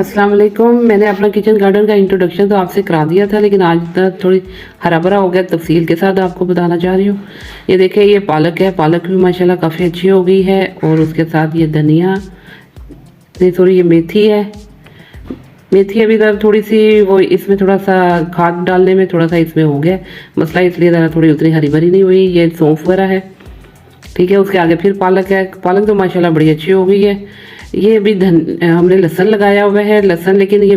अस्सलाम वालेकुम। मैंने अपना किचन गार्डन का इंट्रोडक्शन तो आपसे करा दिया था, लेकिन आज तक थोड़ी हरा भरा हो गया, तफसील के साथ आपको बताना चाह रही हूँ। ये देखिए, ये पालक है, पालक भी माशाल्लाह काफ़ी अच्छी हो गई है। और उसके साथ ये धनिया, ये थोड़ी ये मेथी है। मेथी अभी ज़रा थोड़ी सी वो इसमें थोड़ा सा खाद डालने में थोड़ा सा इसमें हो गया मसला, इसलिए ज़रा थोड़ी उतनी हरी भरी नहीं हुई। ये सौंफ वगैरह है, ठीक है। उसके आगे फिर पालक है। पालक तो माशाल्लाह बड़ी अच्छी हो गई है। ये अभी हमने लहसन लगाया हुआ है, लहसन, लेकिन ये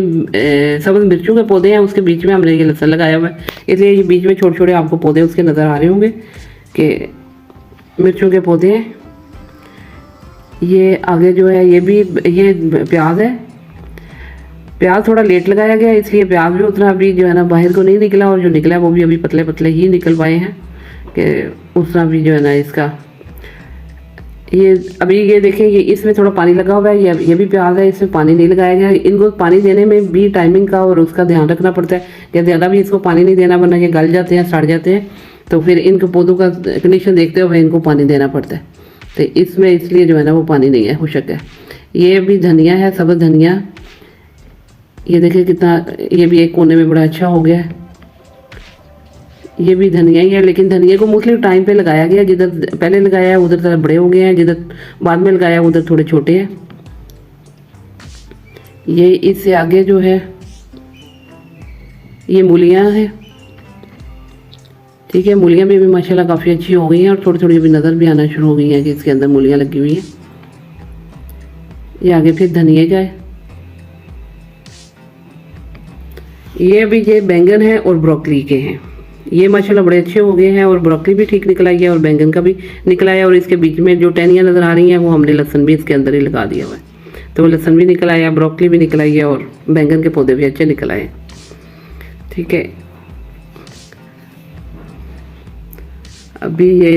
सब्ज़ मिर्चों के पौधे हैं, उसके बीच में हमने ये लहसन लगाया हुआ है, इसलिए ये बीच में छोटे छोटे आपको पौधे उसके नज़र आ रहे होंगे कि मिर्चों के पौधे हैं। ये आगे जो है ये प्याज है। प्याज थोड़ा लेट लगाया गया, इसलिए प्याज भी उतना अभी जो है ना बाहर को नहीं निकला, और जो निकला है वो भी अभी पतले पतले ही निकल पाए हैं कि उतना भी जो है ना इसका ये अभी ये देखें, ये इसमें थोड़ा पानी लगा हुआ है। ये भी प्याज है, इसमें पानी नहीं लगाया गया। इनको पानी देने में भी टाइमिंग का और उसका ध्यान रखना पड़ता है कि ज़्यादा भी इसको पानी नहीं देना, वरना ये गल जाते हैं, सड़ जाते हैं। तो फिर इनके पौधों का कंडीशन देखते हुए इनको पानी देना पड़ता है। तो इसमें इसलिए जो है ना वो पानी नहीं है, खुशक है। ये भी धनिया है, सब्ज़ धनिया। ये देखिए कितना, ये भी एक कोने में बड़ा अच्छा हो गया है। ये भी धनिया ही है, लेकिन धनिया को मुख्तलिफ टाइम पे लगाया गया। जिधर पहले लगाया है उधर ज़रा बड़े हो गए हैं, जिधर बाद में लगाया उधर थोड़े छोटे हैं। ये इससे आगे जो है ये मूलियाँ हैं, ठीक है। मूलियाँ भी माशाल्लाह काफ़ी अच्छी हो गई हैं, और थोड़ी थोड़ी अभी नज़र भी आना शुरू हो गई हैं कि इसके अंदर मूलियाँ लगी हुई हैं। ये आगे फिर धनिया का है। ये अभी ये बैंगन है और ब्रोकली के हैं। ये माशाल्लाह बड़े अच्छे हो गए हैं, और ब्रोकली भी ठीक निकल आई है, और बैंगन का भी निकला है। और इसके बीच में जो टहनियाँ नज़र आ रही हैं वो हमने लहसन भी इसके अंदर ही लगा दिया हुआ है, तो वो लहसन भी निकल आया, ब्रोकली भी निकल आई है, और बैंगन के पौधे भी अच्छे निकल आए, ठीक है। अभी ये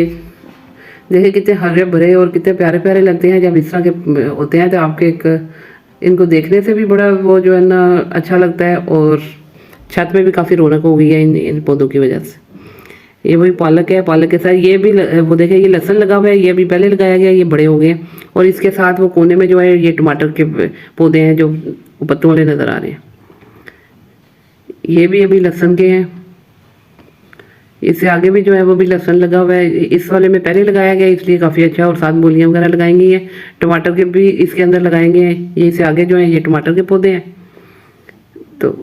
देखिए कितने हरे भरे और कितने प्यारे प्यारे लगते हैं जब इस तरह के होते हैं, तो आपके एक इनको देखने से भी बड़ा वो जो है ना अच्छा लगता है, और छत में भी काफ़ी रौनक हो गई है इन पौधों की वजह से। ये वही पालक है, पालक के साथ ये भी वो देखें, ये लहसन लगा हुआ है, ये भी पहले लगाया गया, ये बड़े हो गए हैं। और इसके साथ वो कोने में जो है ये टमाटर के पौधे हैं जो पत्तों वाले नज़र आ रहे हैं। ये भी अभी लहसन के हैं। इससे आगे भी जो है वो भी लहसन लगा हुआ है। इस वाले में पहले लगाया गया इसलिए काफ़ी अच्छा, और साथ मूलियाँ वगैरह लगाएंगी। ये टमाटर के भी इसके अंदर लगाएंगे। ये इससे आगे जो है ये टमाटर के पौधे हैं। तो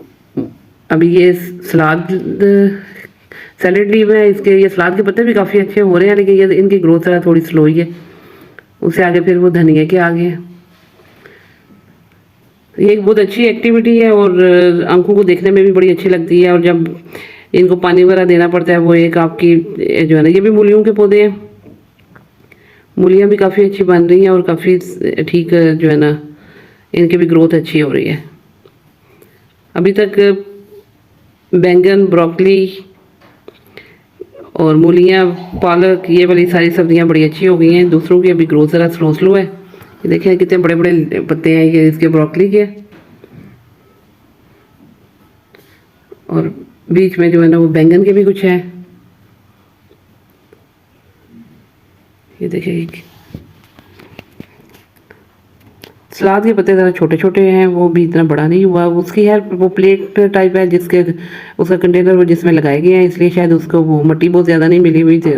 अभी ये सैलेड लीव है इसके, ये सलाद के पत्ते भी काफ़ी अच्छे हो रहे हैं, लेकिन ये इनकी ग्रोथ जरा थोड़ी स्लो ही है। उससे आगे फिर वो धनिया के आगे है। ये एक बहुत अच्छी एक्टिविटी है, और आंखों को देखने में भी बड़ी अच्छी लगती है। और जब इनको पानी वगैरह देना पड़ता है, वो एक आपकी जो है ना, ये भी मूलियों के पौधे हैं। मूलियाँ भी काफ़ी अच्छी बन रही हैं, और काफ़ी ठीक जो है ना इनकी भी ग्रोथ अच्छी हो रही है। अभी तक बैंगन, ब्रोकली और मूलियाँ, पालक, ये वाली सारी सब्जियां बड़ी अच्छी हो गई हैं। दूसरों की अभी ग्रोथ ज़रा स्लो स्लो है। ये देखिए कितने बड़े बड़े पत्ते हैं ये इसके ब्रोकली के, और बीच में जो है ना वो बैंगन के भी कुछ है। ये देखिए सलाद के पत्ते ज़रा छोटे छोटे हैं, वो भी इतना बड़ा नहीं हुआ। उसकी है वो प्लेट टाइप है जिसके उसका कंटेनर वो जिसमें लगाए गए हैं, इसलिए शायद उसको वो मिट्टी बहुत ज़्यादा नहीं मिली हुई थी,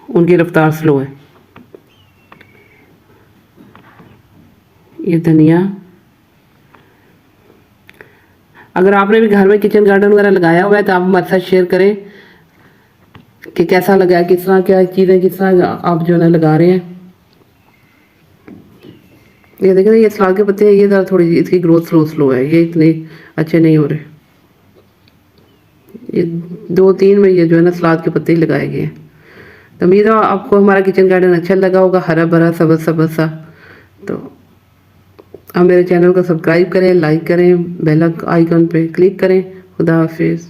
उनकी रफ्तार स्लो है। ये धनिया, अगर आपने भी घर में किचन गार्डन वगैरह लगाया हुआ है तो आप हमारे साथ शेयर करें कि कैसा लगा, किस तरह क्या चीज़ें किस तरह आप जो है ना लगा रहे हैं। ये देखें, ये सलाद के पत्ते हैं, ये ज़रा थोड़ी इसकी ग्रोथ स्लो स्लो है, ये इतने अच्छे नहीं हो रहे। ये 2-3 में ये जो है ना सलाद के पत्ते ही लगाए गए हैं। तो उम्मीद है आपको हमारा किचन गार्डन अच्छा लगा होगा, हरा भरा सब्ज़ सब्ज़ सा। तो आप मेरे चैनल को सब्सक्राइब करें, लाइक करें, बेल आइकन पे क्लिक करें। खुदा हाफिज़।